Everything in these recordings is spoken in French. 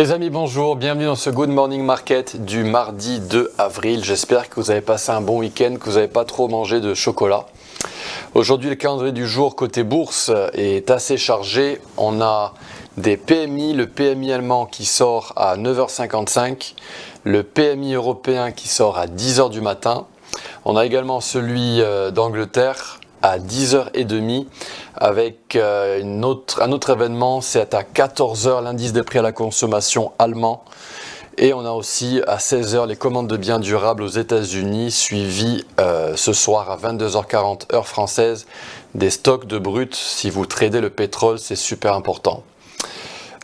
Les amis, bonjour, bienvenue dans ce Good Morning Market du mardi 2 avril. J'espère que vous avez passé un bon week-end, que vous n'avez pas trop mangé de chocolat. Aujourd'hui, le calendrier du jour côté bourse est assez chargé. On a des PMI, le PMI allemand qui sort à 9h55, le PMI européen qui sort à 10h du matin. On a également celui d'Angleterre à 10h30 avec un autre événement, c'est à 14h l'indice des prix à la consommation allemand. Et on a aussi à 16h les commandes de biens durables aux États-Unis, suivi ce soir à 22h40 heure française des stocks de brut. Si vous tradez le pétrole, c'est super important.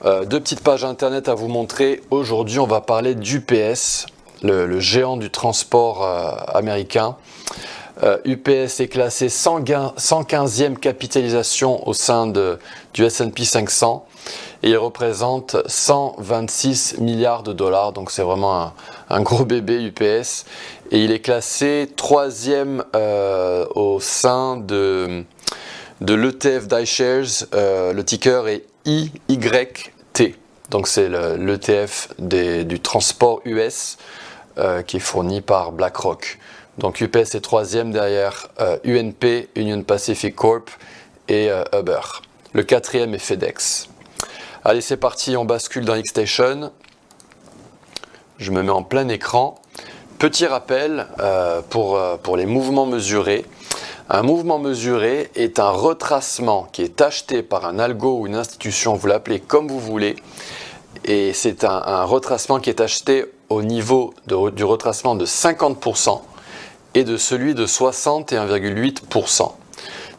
Deux petites pages internet à vous montrer. Aujourd'hui, on va parler d'UPS, le géant du transport américain. UPS est classé 115e capitalisation au sein du S&P 500 et il représente 126 milliards de dollars, donc c'est vraiment un gros bébé UPS, et il est classé 3e au sein de l'ETF d'iShares. Le ticker est IYT, donc c'est l'ETF du transport US qui est fourni par BlackRock. Donc UPS est 3e derrière UNP, Union Pacific Corp et Uber. Le 4e est FedEx. Allez, c'est parti, on bascule dans Xstation. Je me mets en plein écran. Petit rappel pour les mouvements mesurés. Un mouvement mesuré est un retracement qui est acheté par un algo ou une institution, vous l'appelez comme vous voulez. Et c'est un retracement qui est acheté au niveau du retracement de 50%. Et de celui de 61,8%.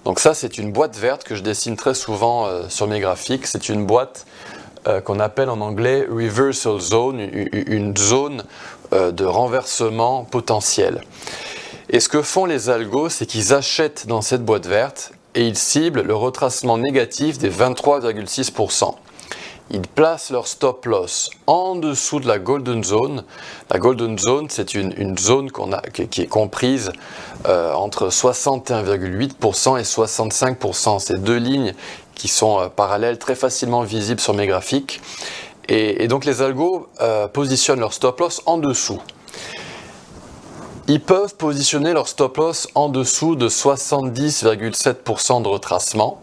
Donc ça, c'est une boîte verte que je dessine très souvent sur mes graphiques. C'est une boîte qu'on appelle en anglais reversal zone, une zone de renversement potentiel. Et ce que font les algos, c'est qu'ils achètent dans cette boîte verte et ils ciblent le retracement négatif des 23,6%. Ils placent leur stop loss en dessous de la Golden Zone. La Golden Zone, c'est une zone qui est comprise entre 61,8% et 65%. C'est deux lignes qui sont parallèles, très facilement visibles sur mes graphiques. Et donc les algos positionnent leur stop loss en dessous. Ils peuvent positionner leur stop loss en dessous de 70,7% de retracement.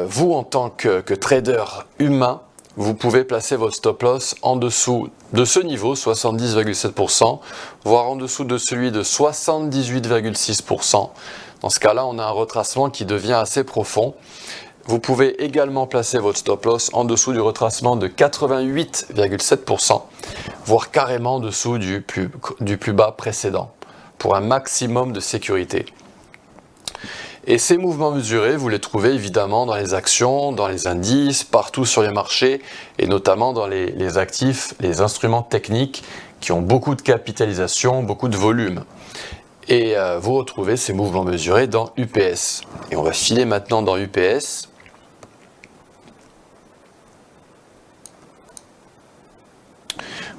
Vous, en tant que trader humain, vous pouvez placer votre stop loss en dessous de ce niveau, 70,7%, voire en dessous de celui de 78,6%. Dans ce cas-là, on a un retracement qui devient assez profond. Vous pouvez également placer votre stop loss en dessous du retracement de 88,7%, voire carrément en dessous du plus bas précédent, pour un maximum de sécurité. Et ces mouvements mesurés, vous les trouvez évidemment dans les actions, dans les indices, partout sur les marchés, et notamment dans les actifs, les instruments techniques qui ont beaucoup de capitalisation, beaucoup de volume. Et vous retrouvez ces mouvements mesurés dans UPS. Et on va filer maintenant dans UPS.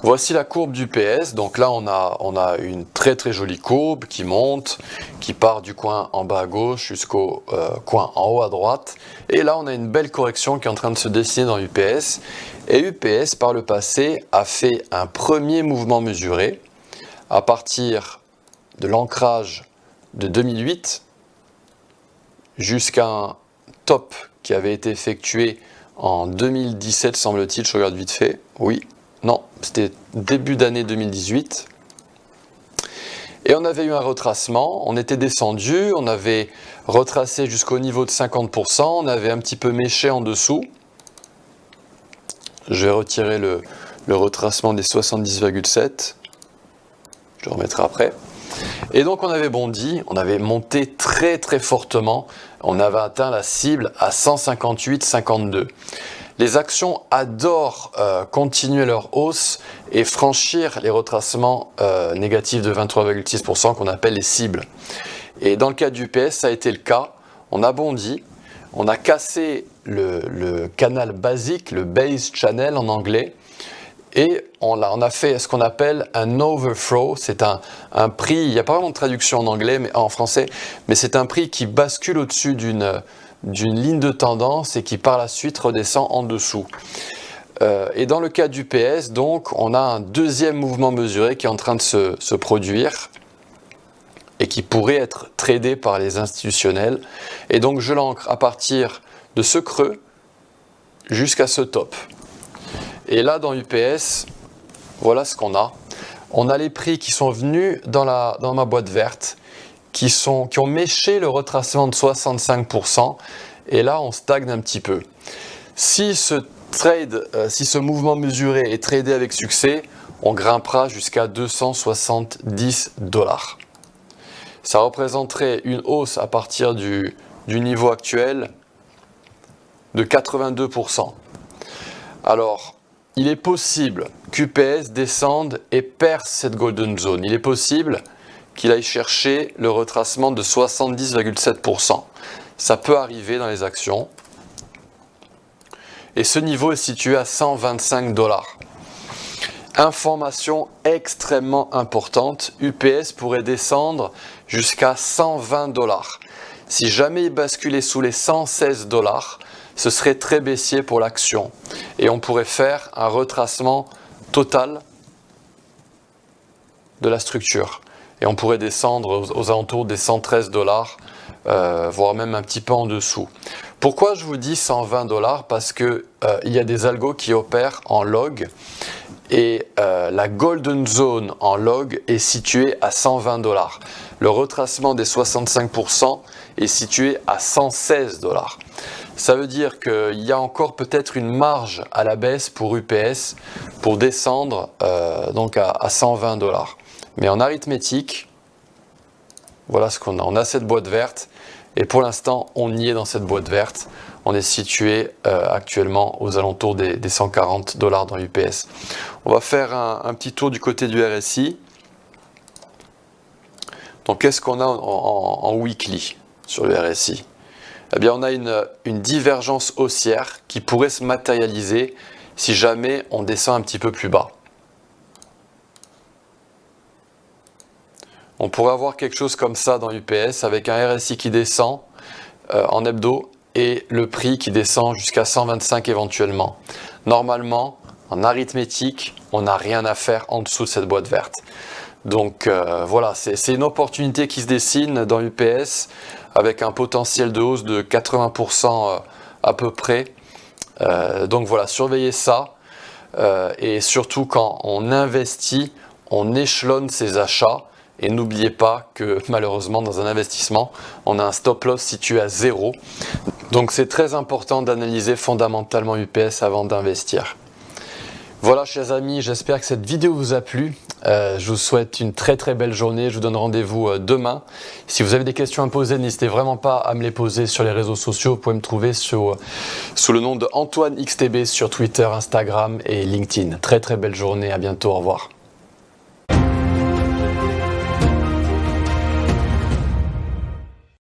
Voici la courbe d'UPS. Donc là, on a une très très jolie courbe qui monte, qui part du coin en bas à gauche jusqu'au coin en haut à droite. Et là, on a une belle correction qui est en train de se dessiner dans UPS. Et UPS, par le passé, a fait un premier mouvement mesuré à partir de l'ancrage de 2008 jusqu'à un top qui avait été effectué en 2017, semble-t-il. Je regarde vite fait. Oui. Non, c'était début d'année 2018. Et on avait eu un retracement, on était descendu, on avait retracé jusqu'au niveau de 50%, on avait un petit peu méché en dessous. Je vais retirer le retracement des 70,7. Je le remettrai après. Et donc on avait bondi, on avait monté très très fortement, on avait atteint la cible à 158,52. Les actions adorent continuer leur hausse et franchir les retracements négatifs de 23,6% qu'on appelle les cibles. Et dans le cas du UPS, ça a été le cas. On a bondi, on a cassé le canal basique, le base channel en anglais, et on a fait ce qu'on appelle un overthrow. C'est un prix, il n'y a pas vraiment de traduction en anglais, mais en français, mais c'est un prix qui bascule au-dessus d'une ligne de tendance et qui par la suite redescend en dessous. Et dans le cas d'UPS, donc, on a un deuxième mouvement mesuré qui est en train de se produire et qui pourrait être tradé par les institutionnels. Et donc je l'ancre à partir de ce creux jusqu'à ce top. Et là dans UPS, voilà ce qu'on a. On a les prix qui sont venus dans ma boîte verte, qui ont méché le retracement de 65%, et là on stagne un petit peu. Si ce mouvement mesuré est tradé avec succès, on grimpera jusqu'à 270 $. Ça représenterait une hausse à partir du niveau actuel de 82%. Alors, il est possible qu'UPS descende et perce cette golden zone. Il est possible qu'il aille chercher le retracement de 70,7%. Ça peut arriver dans les actions. Et ce niveau est situé à 125 $. Information extrêmement importante, UPS pourrait descendre jusqu'à 120 $. Si jamais il basculait sous les 116 $, ce serait très baissier pour l'action. Et on pourrait faire un retracement total de la structure. Et on pourrait descendre aux alentours des 113 $, voire même un petit peu en dessous. Pourquoi je vous dis 120 $? Parce que il y a des algos qui opèrent en log. Et la golden zone en log est située à 120 $. Le retracement des 65% est situé à 116 $. Ça veut dire qu'il y a encore peut-être une marge à la baisse pour UPS pour descendre donc à 120 $. Mais en arithmétique, voilà ce qu'on a. On a cette boîte verte et pour l'instant on y est dans cette boîte verte. On est situé actuellement aux alentours des 140 $ dans UPS. On va faire un petit tour du côté du RSI. Donc qu'est-ce qu'on a en weekly sur le RSI? Eh bien on a une divergence haussière qui pourrait se matérialiser si jamais on descend un petit peu plus bas. On pourrait avoir quelque chose comme ça dans UPS avec un RSI qui descend en hebdo et le prix qui descend jusqu'à 125 éventuellement. Normalement, en arithmétique, on n'a rien à faire en dessous de cette boîte verte. Donc voilà, c'est une opportunité qui se dessine dans UPS avec un potentiel de hausse de 80% à peu près. Donc voilà, surveillez ça. Et surtout quand on investit, on échelonne ses achats. Et n'oubliez pas que malheureusement dans un investissement, on a un stop loss situé à 0. Donc c'est très important d'analyser fondamentalement UPS avant d'investir. Voilà chers amis, j'espère que cette vidéo vous a plu. Je vous souhaite une très très belle journée. Je vous donne rendez-vous demain. Si vous avez des questions à me poser, n'hésitez vraiment pas à me les poser sur les réseaux sociaux. Vous pouvez me trouver sous le nom de Antoine XTB sur Twitter, Instagram et LinkedIn. Très très belle journée, à bientôt, au revoir.